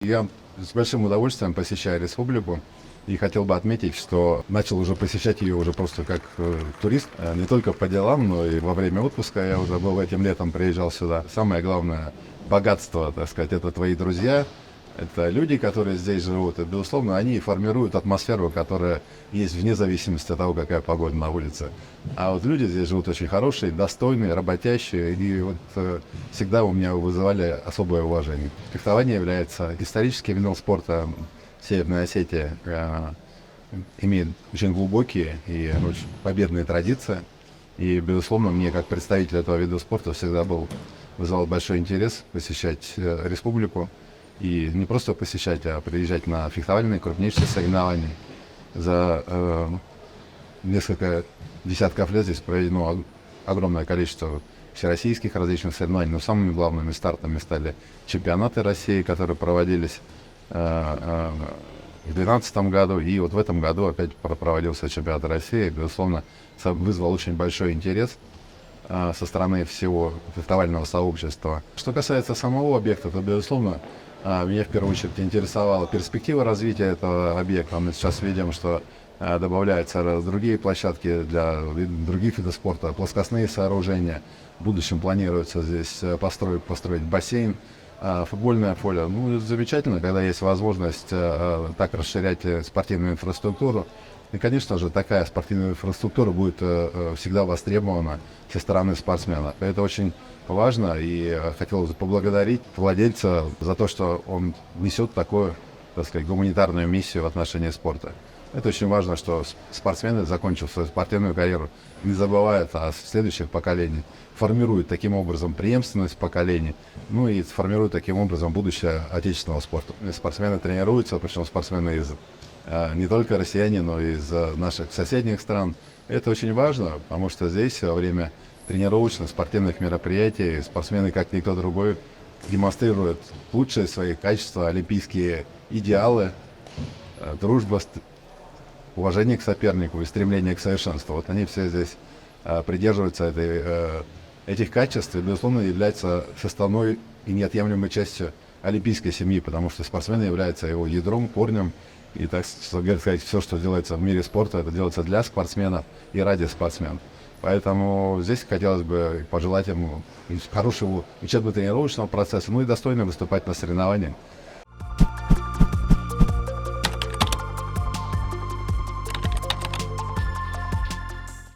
Я с большим удовольствием посещаю республику и хотел бы отметить, что начал уже посещать ее уже просто как турист, не только по делам, но и во время отпуска. Я уже был этим летом, приезжал сюда. Самое главное богатство, так сказать, это твои друзья, это люди, которые здесь живут, и, безусловно, они формируют атмосферу, которая есть вне зависимости от того, какая погода на улице. А вот люди здесь живут очень хорошие, достойные, работящие, и вот всегда у меня вызывали особое уважение. Фехтование является историческим видом спорта. Северная Осетия имеет очень глубокие и очень победные традиции. И, безусловно, мне, как представитель этого вида спорта, всегда вызывал большой интерес посещать республику. И не просто посещать, а приезжать на фехтовальные крупнейшие соревнования. За несколько десятков лет здесь проведено огромное количество всероссийских различных соревнований, но самыми главными стартами стали чемпионаты России, которые проводились в 2012 году, и вот в этом году опять проводился чемпионат России. Безусловно, вызвал очень большой интерес со стороны всего фехтовального сообщества. Что касается самого объекта, то, безусловно, меня в первую очередь интересовала перспектива развития этого объекта. Мы сейчас видим, что добавляются другие площадки для других видов спорта, плоскостные сооружения. В будущем планируется здесь построить бассейн, футбольное поле. Ну, замечательно, когда есть возможность так расширять спортивную инфраструктуру. И, конечно же, такая спортивная инфраструктура будет всегда востребована со стороны спортсмена. Это очень важно, и хотелось бы поблагодарить владельца за то, что он несет такую, так сказать, гуманитарную миссию в отношении спорта. Это очень важно, что спортсмены, закончив свою спортивную карьеру, не забывают о следующих поколениях, формируют таким образом преемственность поколений, ну и формируют таким образом будущее отечественного спорта. Спортсмены тренируются, причем спортсмены из не только россияне, но и из наших соседних стран. Это очень важно, потому что здесь во время тренировочных спортивных мероприятий спортсмены, как никто другой, демонстрируют лучшие свои качества, олимпийские идеалы, дружба, уважение к сопернику и стремление к совершенству. Вот они все здесь придерживаются этих качеств и, безусловно, являются составной и неотъемлемой частью олимпийской семьи, потому что спортсмены являются его ядром, корнем. И, так сказать, все, что делается в мире спорта, это делается для спортсменов и ради спортсменов. Поэтому здесь хотелось бы пожелать ему хорошего учебно-тренировочного процесса, ну и достойно выступать на соревнованиях.